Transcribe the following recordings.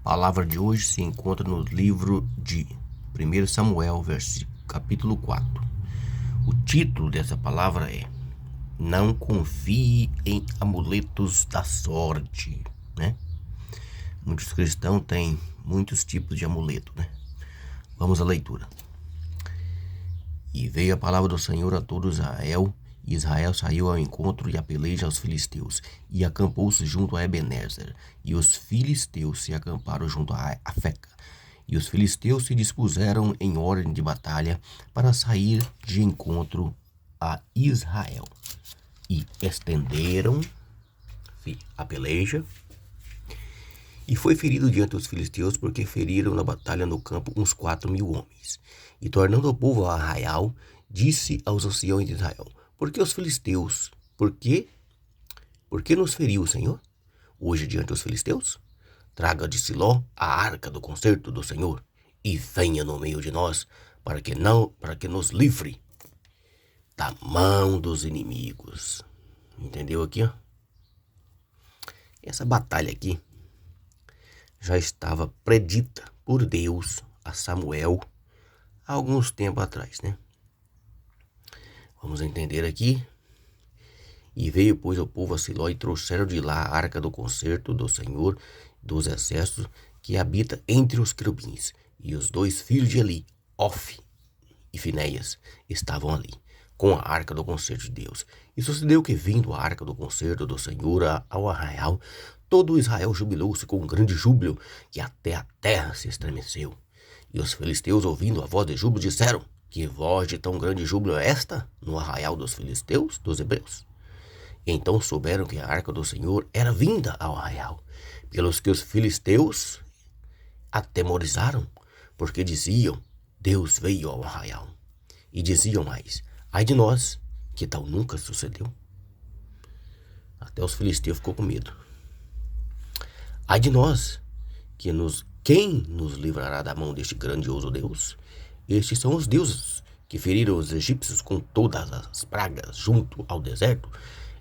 A palavra de hoje se encontra no livro de 1 Samuel, capítulo 4. O título dessa palavra é: Não confie em amuletos da sorte, né? Muitos cristãos têm muitos tipos de amuleto, né? Vamos à leitura. E veio a palavra do Senhor a todo Israel, e Israel saiu ao encontro e a peleja aos filisteus, e acampou-se junto a Ebenezer, e os filisteus se acamparam junto a Afeca. E os filisteus se dispuseram em ordem de batalha para sair de encontro a Israel. E estenderam a peleja, e foi ferido diante dos filisteus, porque feriram na batalha no campo uns 4.000 homens. E tornando o povo a arraial, disse aos anciãos de Israel: Por que os filisteus? Por que nos feriu o Senhor hoje diante dos filisteus? Traga de Siló a arca do concerto do Senhor, e venha no meio de nós, para que nos livre da mão dos inimigos. Entendeu aqui, ó? Essa batalha aqui já estava predita por Deus a Samuel há alguns tempos atrás, né? Vamos entender aqui. E veio, pois, o povo a Siló e trouxeram de lá a arca do concerto do Senhor dos exércitos, que habita entre os querubins. E os 2 filhos de Eli, Ofni e Finéias, estavam ali, com a arca do concerto de Deus. E sucedeu que, vindo a arca do concerto do Senhor ao arraial, todo Israel jubilou-se com um grande júbilo, que até a terra se estremeceu. E os filisteus, ouvindo a voz de júbilo, disseram: Que voz de tão grande júbilo é esta no arraial dos filisteus, dos hebreus? E então souberam que a arca do Senhor era vinda ao arraial, pelos que os filisteus atemorizaram, porque diziam: Deus veio ao arraial. E diziam mais: Ai de nós, que tal nunca sucedeu. Até os filisteus ficou com medo. Ai de nós, quem nos livrará da mão deste grandioso Deus? Estes são os deuses que feriram os egípcios com todas as pragas junto ao deserto.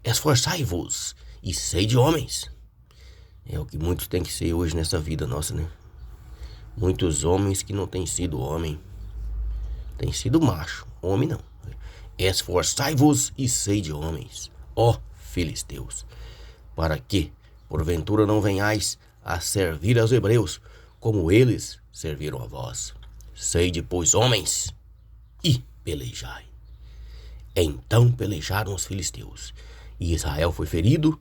Esforçai-vos e sede homens. É o que muitos têm que ser hoje nessa vida nossa, né? Muitos homens que não têm sido homem, têm sido macho, homem não. Esforçai-vos e sede homens, ó filisteus, para que, porventura, não venhais a servir aos hebreus, como eles serviram a vós. Sede, pois, homens, e pelejai. Então pelejaram os filisteus, e Israel foi ferido,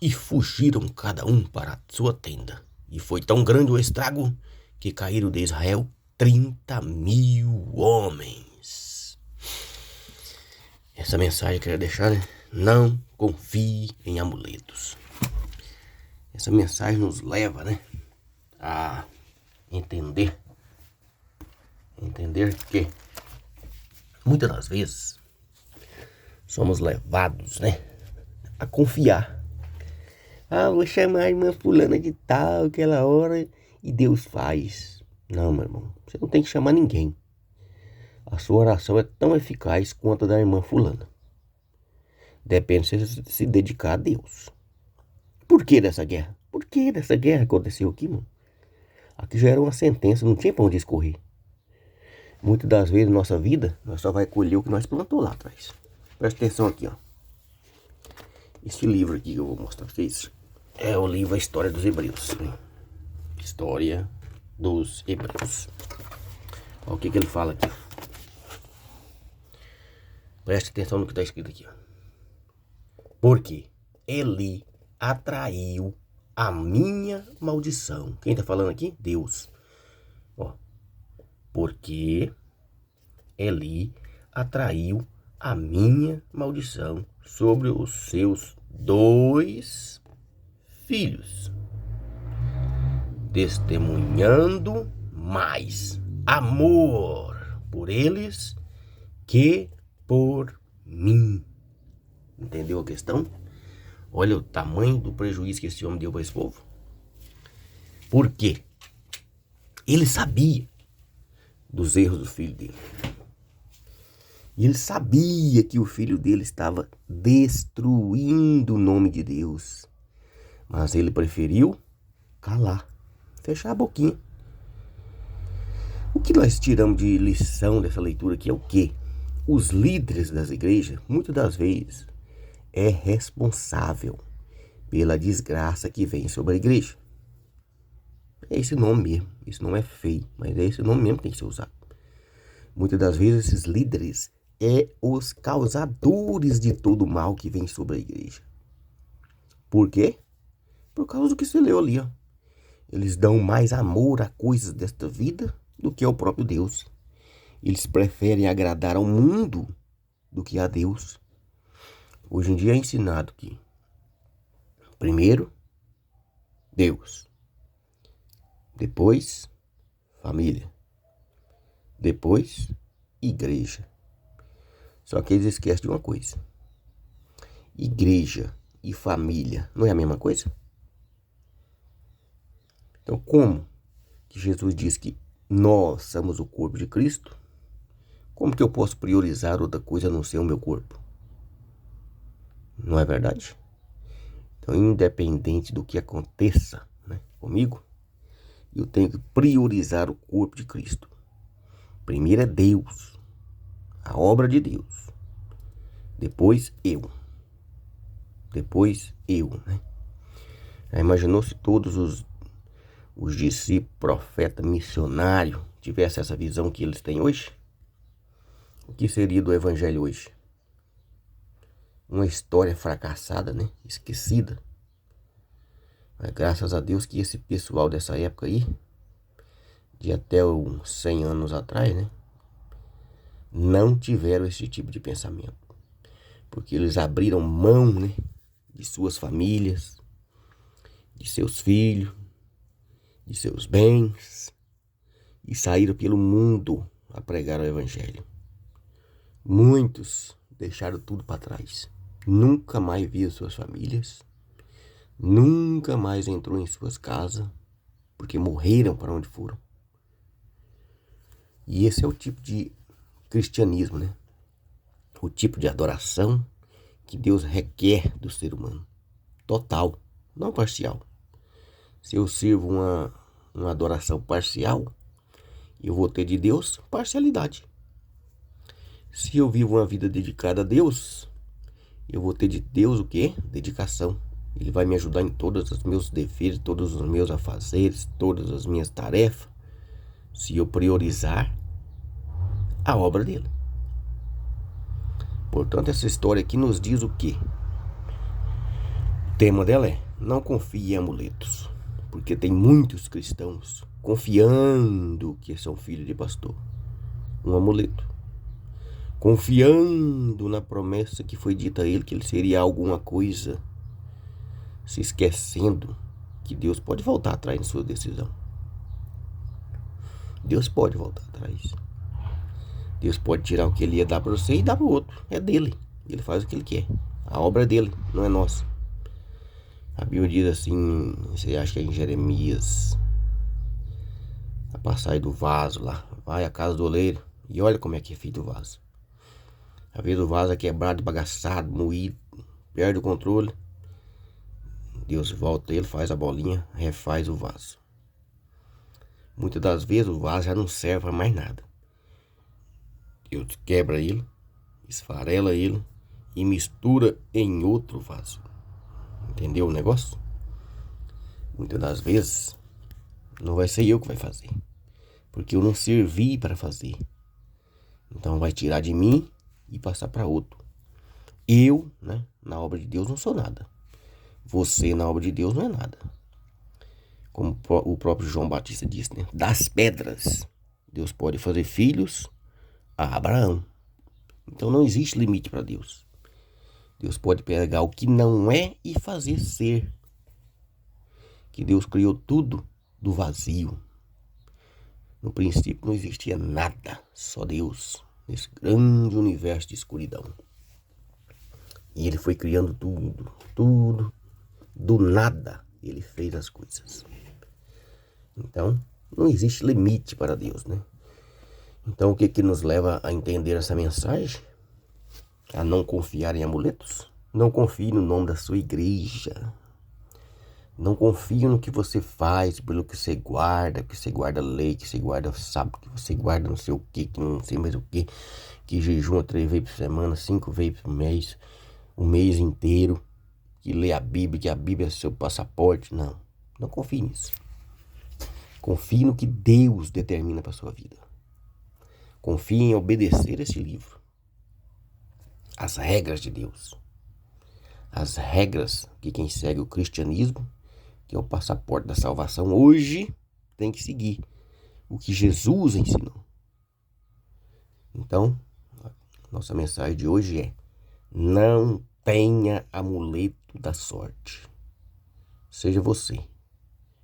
e fugiram cada um para a sua tenda. E foi tão grande o estrago, que caíram de Israel 30.000 homens. Essa mensagem eu quero deixar, né? Não confie em amuletos. Essa mensagem nos leva, né, a entender que muitas das vezes somos levados, né, a confiar. Vou chamar a irmã fulana de tal, aquela hora, e Deus faz. Não, meu irmão, você não tem que chamar ninguém. A sua oração é tão eficaz quanto a da irmã fulana. Depende de você se dedicar a Deus. Por que dessa guerra? Por que dessa guerra aconteceu aqui, mano? Aqui já era uma sentença, não tinha pra onde escorrer. Muitas das vezes na nossa vida, nós só vai colher o que nós plantou lá atrás. Presta atenção aqui, ó. Esse livro aqui que eu vou mostrar pra vocês é o livro A História dos Hebreus. História dos Hebreus. Olha o que ele fala aqui. Preste atenção no que está escrito aqui, ó. Porque Eli atraiu a minha maldição. Quem está falando aqui? Deus. Ó. Porque Eli atraiu a minha maldição sobre os seus 2 filhos, testemunhando mais amor por eles que por mim. Entendeu a questão? Olha o tamanho do prejuízo que esse homem deu para esse povo. Por quê? Ele sabia dos erros do filho dele. E ele sabia que o filho dele estava destruindo o nome de Deus. Mas ele preferiu calar. fechar a boquinha. O que nós tiramos de lição dessa leitura aqui é o quê? Os líderes das igrejas, muitas das vezes, é responsável pela desgraça que vem sobre a igreja. É esse nome mesmo. Esse nome é feio, mas é esse nome mesmo que tem que ser usado. Muitas das vezes esses líderes é os causadores de todo o mal que vem sobre a igreja. Por quê? Por causa do que você leu ali, ó. Eles dão mais amor a coisas desta vida do que ao próprio Deus. Eles preferem agradar ao mundo do que a Deus. Hoje em dia é ensinado que primeiro, Deus. Depois, família. Depois, igreja. Só que eles esquecem de uma coisa. Igreja e família não é a mesma coisa? Então, como que Jesus diz que nós somos o corpo de Cristo? Como que eu posso priorizar outra coisa a não ser o meu corpo? Não é verdade? Então, independente do que aconteça, né, comigo, eu tenho que priorizar o corpo de Cristo. Primeiro é Deus, a obra de Deus. Depois eu. Depois eu, né? Já imaginou se todos os discípulos, profeta, missionário, tivessem essa visão que eles têm hoje? O que seria do evangelho hoje? Uma história fracassada, né? Esquecida. Mas graças a Deus que esse pessoal dessa época aí, de até uns 100 anos atrás, né, não tiveram esse tipo de pensamento. Porque eles abriram mão, né, de suas famílias, de seus filhos, de seus bens, e saíram pelo mundo a pregar o evangelho. Muitos deixaram tudo para trás. Nunca mais viram suas famílias, nunca mais entrou em suas casas, porque morreram para onde foram. E esse é o tipo de cristianismo, né? O tipo de adoração que Deus requer do ser humano. Total, não parcial. Se eu sirvo uma adoração parcial, eu vou ter de Deus parcialidade. Se eu vivo uma vida dedicada a Deus, eu vou ter de Deus o quê? Dedicação. Ele vai me ajudar em todos os meus deveres, todos os meus afazeres, todas as minhas tarefas, se eu priorizar a obra dele. Portanto, essa história aqui nos diz o quê? O tema dela é: não confie em amuletos. Porque tem muitos cristãos confiando que são filhos de pastor. Um amuleto. Confiando na promessa que foi dita a ele que ele seria alguma coisa, se esquecendo que Deus pode voltar atrás na sua decisão. Deus pode voltar atrás. Deus pode tirar o que ele ia dar para você e dar para o outro. É dele. Ele faz o que ele quer. A obra é dele, não é nossa. A Bíblia diz assim, você acha que é em Jeremias, a passagem do vaso lá, vai à casa do oleiro e olha como é que é feito o vaso. Às vezes o vaso é quebrado, bagaçado, moído, perde o controle. Deus volta, ele faz a bolinha, refaz o vaso. Muitas das vezes o vaso já não serve para mais nada. Deus quebra ele, esfarela ele e mistura em outro vaso. Entendeu o negócio? Muitas das vezes não vai ser eu que vai fazer, porque eu não servi para fazer. Então vai tirar de mim e passar para outro. Eu, né, na obra de Deus não sou nada. Você na obra de Deus não é nada. Como o próprio João Batista disse, né? Das pedras Deus pode fazer filhos a Abraão. Então não existe limite para Deus. Deus pode pegar o que não é e fazer ser. Que Deus criou tudo do vazio. No princípio não existia nada, só Deus, nesse grande universo de escuridão. E ele foi criando tudo, do nada ele fez as coisas. Então, não existe limite para Deus, né? Então, o que nos leva a entender essa mensagem? A não confiar em amuletos? Não confie no nome da sua igreja. Não confie no que você faz, pelo que você guarda lei, que você guarda sábado, que você guarda não sei o que não sei mais o que jejuma 3 vezes por semana, 5 vezes por mês, o mês inteiro, que lê a Bíblia, que a Bíblia é seu passaporte. Não, não confie nisso. Confie no que Deus determina para sua vida. Confie em obedecer esse livro. As regras de Deus. As regras que quem segue o cristianismo, que é o passaporte da salvação, hoje tem que seguir o que Jesus ensinou. Então, nossa mensagem de hoje é: não tenha amuleto da sorte. Seja você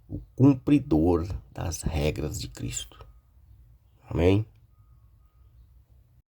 o cumpridor das regras de Cristo. Amém?